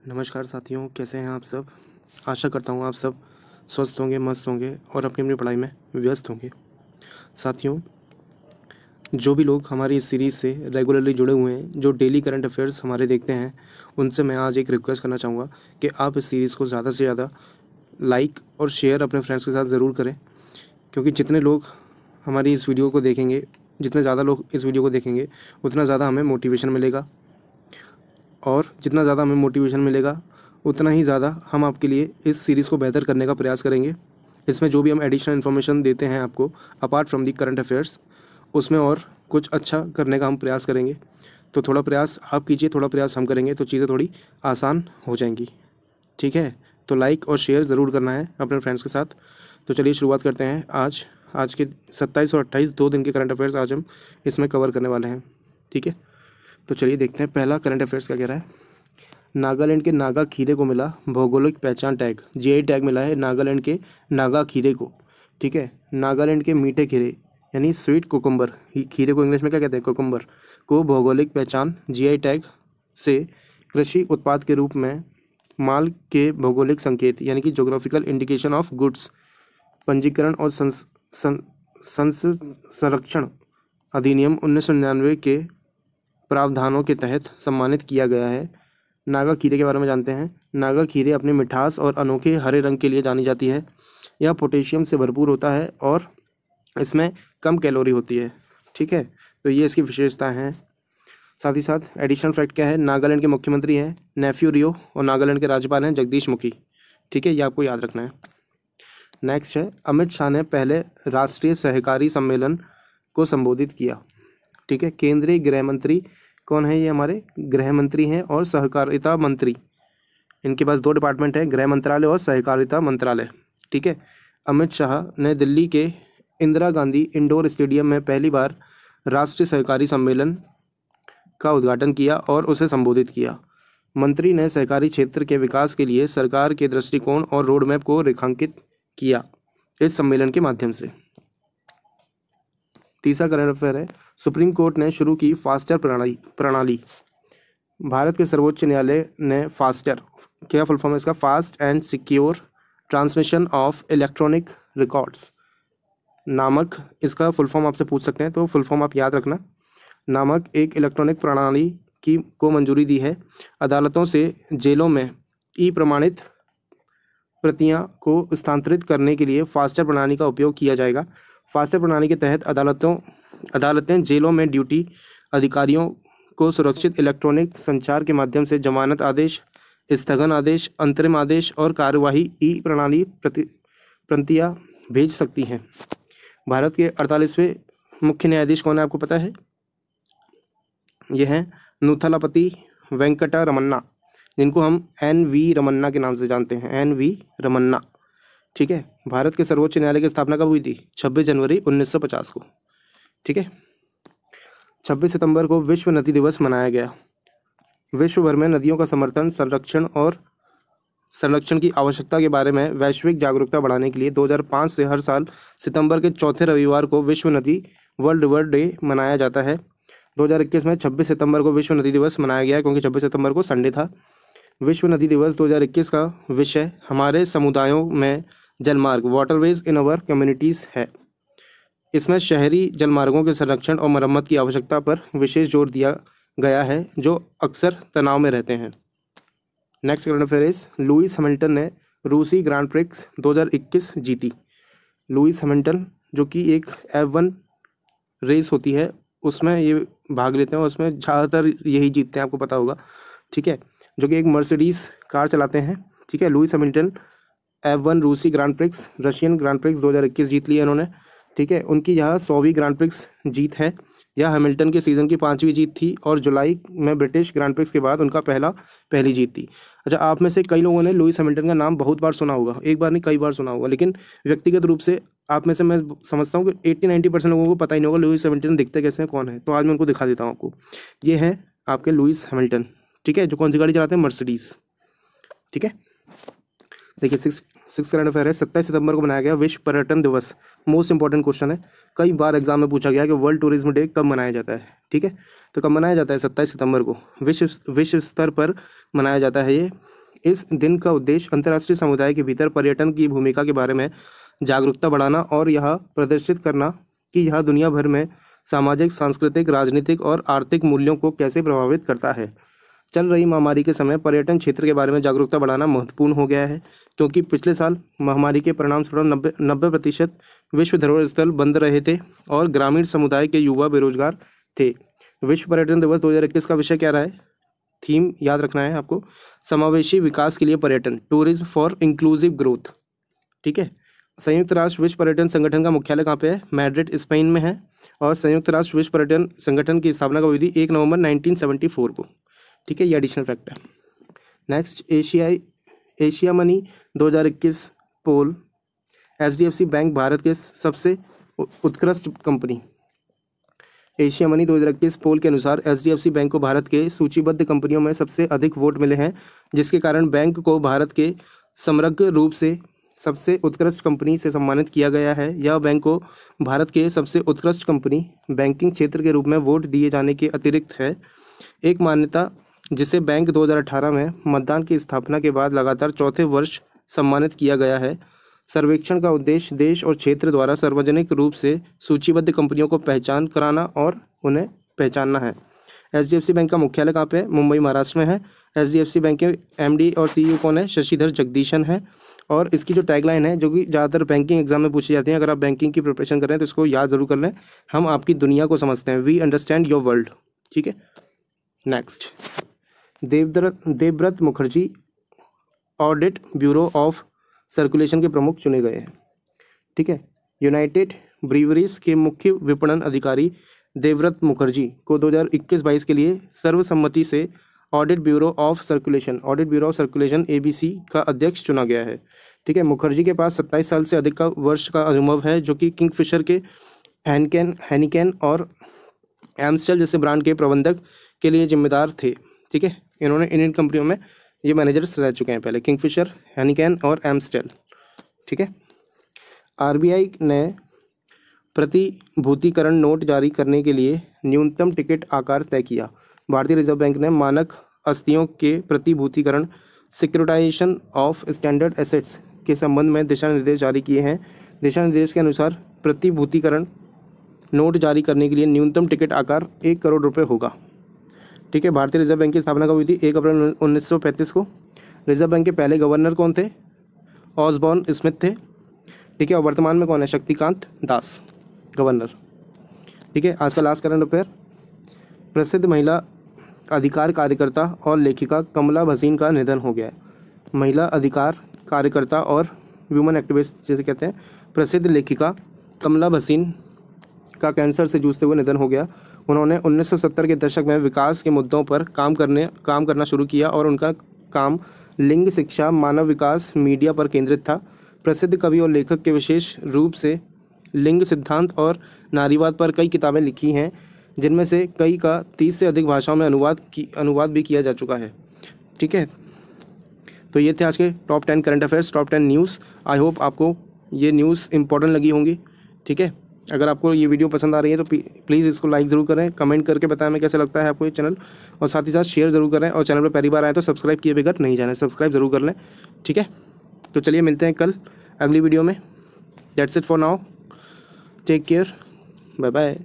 नमस्कार साथियों, कैसे हैं आप सब। आशा करता हूँ आप सब स्वस्थ होंगे, मस्त होंगे और अपनी अपनी पढ़ाई में व्यस्त होंगे। साथियों, जो भी लोग हमारी इस सीरीज़ से रेगुलरली जुड़े हुए हैं, जो डेली करंट अफेयर्स हमारे देखते हैं, उनसे मैं आज एक रिक्वेस्ट करना चाहूँगा कि आप इस सीरीज़ को ज़्यादा से ज़्यादा लाइक और शेयर अपने फ्रेंड्स के साथ ज़रूर करें, क्योंकि जितने लोग हमारी इस वीडियो को देखेंगे, जितने ज़्यादा लोग इस वीडियो को देखेंगे, उतना ज़्यादा हमें मोटिवेशन मिलेगा, और जितना ज़्यादा हमें मोटिवेशन मिलेगा उतना ही ज़्यादा हम आपके लिए इस सीरीज़ को बेहतर करने का प्रयास करेंगे। इसमें जो भी हम एडिशनल इन्फॉर्मेशन देते हैं आपको apart from the current affairs, उसमें और कुछ अच्छा करने का हम प्रयास करेंगे। तो थोड़ा प्रयास आप कीजिए, थोड़ा प्रयास हम करेंगे, तो चीज़ें थोड़ी आसान हो जाएंगी। ठीक है, तो लाइक और शेयर ज़रूर करना है अपने फ्रेंड्स के साथ। तो चलिए शुरुआत करते हैं। आज के 27 और 28 2 दिन के करंट अफेयर्स आज हम इसमें कवर करने वाले हैं। ठीक है, तो चलिए देखते हैं पहला करंट अफेयर्स क्या कह रहा है। नागालैंड के नागा खीरे को मिला भौगोलिक पहचान टैग, जीआई टैग मिला है नागालैंड के नागा खीरे को। ठीक है, नागालैंड के मीठे खीरे यानी स्वीट कोकम्बर, खीरे को इंग्लिश में क्या कहते हैं, कोकम्बर, को भौगोलिक पहचान जीआई टैग से कृषि उत्पाद के रूप में माल के भौगोलिक संकेत यानी कि जोग्राफिकल इंडिकेशन ऑफ गुड्स पंजीकरण और संरक्षण अधिनियम 1999 के प्रावधानों के तहत सम्मानित किया गया है। नागा खीरे के बारे में जानते हैं। नागा खीरे अपनी मिठास और अनोखे हरे रंग के लिए जानी जाती है। यह पोटेशियम से भरपूर होता है और इसमें कम कैलोरी होती है। ठीक है, तो ये इसकी विशेषताएं हैं। साथ ही साथ एडिशनल फैक्ट क्या है, नागालैंड के मुख्यमंत्री हैं नेफ्यू रियो और नागालैंड के राज्यपाल हैं जगदीश मुखी। ठीक है, ये आपको याद रखना है। नेक्स्ट है, अमित शाह ने पहले राष्ट्रीय सहकारी सम्मेलन को संबोधित किया। ठीक है, केंद्रीय गृह मंत्री कौन है, ये हमारे गृह मंत्री हैं और सहकारिता मंत्री। इनके पास 2 डिपार्टमेंट है, गृह मंत्रालय और सहकारिता मंत्रालय। ठीक है, अमित शाह ने दिल्ली के इंदिरा गांधी इंडोर स्टेडियम में पहली बार राष्ट्रीय सहकारी सम्मेलन का उद्घाटन किया और उसे संबोधित किया। मंत्री ने सहकारी क्षेत्र के विकास के लिए सरकार के दृष्टिकोण और रोड मैप को रेखांकित किया इस सम्मेलन के माध्यम से। तीसरा करंट अफेयर है, सुप्रीम कोर्ट ने शुरू की फास्टर प्रणाली। भारत के सर्वोच्च न्यायालय ने फास्टर, क्या फुल फॉर्म है इसका, fast and secure transmission of electronic records नामक, इसका फुल फॉर्म आपसे पूछ सकते हैं, तो फुल फॉर्म आप याद रखना, नामक एक इलेक्ट्रॉनिक प्रणाली को मंजूरी दी है। अदालतों से जेलों में ई प्रमाणित प्रतियां को स्थानांतरित करने के लिए फास्टर प्रणाली का उपयोग किया जाएगा। फास्टर प्रणाली के तहत अदालतें जेलों में ड्यूटी अधिकारियों को सुरक्षित इलेक्ट्रॉनिक संचार के माध्यम से जमानत आदेश, स्थगन आदेश, अंतरिम आदेश और कार्यवाही ई प्रणाली प्रतियां भेज सकती हैं। भारत के 48वें मुख्य न्यायाधीश कौन है, आपको पता है, यह है नुथलापति वेंकटा रमन्ना, जिनको हम NV रमन्ना के नाम से जानते हैं, NV रमन्ना। ठीक है, भारत के सर्वोच्च न्यायालय की स्थापना कब हुई थी, 26 जनवरी 1950 को। ठीक है, 26 सितंबर को विश्व नदी दिवस मनाया गया। विश्व भर में नदियों का समर्थन, संरक्षण की आवश्यकता के बारे में वैश्विक जागरूकता बढ़ाने के लिए 2005 से हर साल सितंबर के चौथे रविवार को विश्व नदी वर्ल्ड रिवर डे मनाया जाता है। 2021 में 26 सितंबर को विश्व नदी दिवस मनाया गया क्योंकि 26 सितंबर को संडे था। विश्व नदी दिवस 2021 का विषय हमारे समुदायों में जलमार्ग, वाटरवेज इन अवर कम्युनिटीज़ है। इसमें शहरी जलमार्गों के संरक्षण और मरम्मत की आवश्यकता पर विशेष जोर दिया गया है, जो अक्सर तनाव में रहते हैं। Next current affair is, Lewis Hamilton ने रूसी ग्रांड प्रिक्स 2021 जीती। लुइस हैमिल्टन जो कि एक F1 रेस होती है, उसमें ये भाग लेते हैं, उसमें ज़्यादातर यही जीतते हैं, आपको पता होगा। ठीक है, जो कि एक मर्सिडीज़ कार चलाते हैं। ठीक है, लुइस हैमिल्टन F1 रूसी grand prix, Russian grand prix 2021 जीत लिया इन्होंने। ठीक है, उनकी यह 100वीं ग्रांड प्रिक्स जीत है। यह हैमिल्टन के सीज़न की 5वीं जीत थी और जुलाई में ब्रिटिश ग्रांड प्रिक्स के बाद उनका पहली जीत थी। अच्छा, आप में से कई लोगों ने लुइस हैमिल्टन का नाम बहुत बार सुना होगा, एक बार नहीं कई बार सुना होगा, लेकिन व्यक्तिगत रूप से आप में से मैं समझता हूँ कि 80-90% लोगों को पता ही नहीं होगा लुइस हैमिल्टन दिखते कैसे हैं, कौन है। तो आज मैं उनको दिखा देता हूँ आपको। ये है आपके लुइस हैमिल्टन। ठीक है, जो कौन सी गाड़ी चलाते हैं, मर्सिडीज़। ठीक है, देखिए सिक्स करंट अफेयर है, 27 सितंबर को मनाया गया विश्व पर्यटन दिवस। मोस्ट इंपॉर्टेंट क्वेश्चन है, कई बार एग्जाम में पूछा गया कि वर्ल्ड टूरिज्म डे कब मनाया जाता है। ठीक है, तो कब मनाया जाता है, 27 सितंबर को विश्व स्तर पर मनाया जाता है ये इस दिन का उद्देश्य अंतर्राष्ट्रीय समुदाय के भीतर पर्यटन की भूमिका के बारे में जागरूकता बढ़ाना और यह प्रदर्शित करना कि यह दुनिया भर में सामाजिक, सांस्कृतिक, राजनीतिक और आर्थिक मूल्यों को कैसे प्रभावित करता है। चल रही महामारी के समय पर्यटन क्षेत्र के बारे में जागरूकता बढ़ाना महत्वपूर्ण हो गया है, क्योंकि पिछले साल महामारी के परिणामस्वरूप 90% विश्व धरोहर स्थल बंद रहे थे और ग्रामीण समुदाय के युवा बेरोजगार थे। विश्व पर्यटन दिवस 2021 का विषय क्या रहा है, थीम याद रखना है आपको, समावेशी विकास के लिए पर्यटन, टूरिज्म फॉर इंक्लूसिव ग्रोथ। ठीक है। संयुक्त राष्ट्र विश्व पर्यटन संगठन का मुख्यालय कहाँ पे है, मैड्रिड स्पेन में है। और संयुक्त राष्ट्र विश्व पर्यटन संगठन की स्थापना कब हुई थी, 1 नवंबर 1974 को। ठीक है, ये एडिशनल फैक्ट है। नेक्स्ट, एशिया मनी 2021 पोल, HDFC बैंक भारत के सबसे उत्कृष्ट कंपनी। एशिया मनी 2021 पोल के अनुसार HDFC बैंक को भारत के सूचीबद्ध कंपनियों में सबसे अधिक वोट मिले हैं, जिसके कारण बैंक को भारत के समग्र रूप से सबसे उत्कृष्ट कंपनी से सम्मानित किया गया है। यह बैंक को भारत के सबसे उत्कृष्ट कंपनी बैंकिंग क्षेत्र के रूप में वोट दिए जाने के अतिरिक्त है एक मान्यता जिसे बैंक 2018 में मतदान की स्थापना के बाद लगातार चौथे वर्ष सम्मानित किया गया है। सर्वेक्षण का उद्देश्य देश और क्षेत्र द्वारा सार्वजनिक रूप से सूचीबद्ध कंपनियों को पहचान कराना और उन्हें पहचानना है। HDFC बैंक का मुख्यालय कहाँ पे है, मुंबई महाराष्ट्र में है। HDFC बैंक के MD और CEO कौन है, शशिधर जगदीशन है। और इसकी जो टैगलाइन है, जो कि ज़्यादातर बैंकिंग एग्जाम में पूछी जाती है, अगर आप बैंकिंग की प्रिपरेशन कर रहे हैं तो इसको याद जरूर कर लें, हम आपकी दुनिया को समझते हैं, वी अंडरस्टैंड योर वर्ल्ड। ठीक है। Next, Devvrat Mukherjee audit bureau of circulation के प्रमुख चुने गए हैं। ठीक है। यूनाइटेड ब्रीवरीज के मुख्य विपणन अधिकारी देवव्रत मुखर्जी को 2021-22 के लिए सर्वसम्मति से audit bureau of circulation ABC का अध्यक्ष चुना गया है। ठीक है। मुखर्जी के पास 27 साल से अधिक का वर्ष का अनुभव है, जो कि किंगफिशर के हैनिकेन और एम्स्टेल जैसे ब्रांड के प्रबंधक के लिए जिम्मेदार थे। ठीक है। इन्होंने इन कंपनियों में ये मैनेजर्स रह चुके हैं पहले, किंगफिशर, हैनिकेन और एम्स्टेल। ठीक है। RBI ने प्रतिभूतिकरण नोट जारी करने के लिए न्यूनतम टिकट आकार तय किया। भारतीय रिजर्व बैंक ने मानक आस्तियों के प्रतिभूतिकरण सिक्योरिटाइजेशन ऑफ स्टैंडर्ड एसेट्स के संबंध में दिशा निर्देश जारी किए हैं। दिशा निर्देश के अनुसार प्रतिभूतिकरण नोट जारी करने के लिए न्यूनतम टिकट आकार 1 करोड़ रुपये होगा। ठीक है। भारतीय रिजर्व बैंक की स्थापना कब हुई थी, 1 अप्रैल 1935 को। रिजर्व बैंक के पहले गवर्नर कौन थे, ऑसबॉर्न स्मिथ थे। ठीक है। और वर्तमान में कौन है, शक्तिकांत दास गवर्नर। ठीक है। आज का लास्ट करंट अफेयर, प्रसिद्ध महिला अधिकार कार्यकर्ता और लेखिका कमला भसीन का निधन हो गया है। महिला अधिकार कार्यकर्ता और वुमेन एक्टिविस्ट जैसे कहते हैं, प्रसिद्ध लेखिका कमला भसीन का कैंसर से जूझते हुए निधन हो गया। उन्होंने 1970 के दशक में विकास के मुद्दों पर काम करना शुरू किया और उनका काम लिंग शिक्षा, मानव विकास, मीडिया पर केंद्रित था। प्रसिद्ध कवि और लेखक के विशेष रूप से लिंग सिद्धांत और नारीवाद पर कई किताबें लिखी हैं, जिनमें से कई का 30 से अधिक भाषाओं में अनुवाद भी किया जा चुका है। ठीक है। तो ये थे आज के top 10 current affairs, top 10 news. I hope आपको ये न्यूज़ इंपॉर्टेंट लगी होंगी। ठीक है। अगर आपको ये वीडियो पसंद आ रही है तो प्लीज़ इसको लाइक ज़रूर करें, कमेंट करके बताएं हमें कैसा लगता है आपको ये चैनल, और साथ ही साथ शेयर ज़रूर करें। और चैनल पर पहली बार आए तो सब्सक्राइब किए बगैर नहीं जाना, सब्सक्राइब ज़रूर कर लें। ठीक है। तो चलिए मिलते हैं कल अगली वीडियो में। That's it for now, take care, bye bye.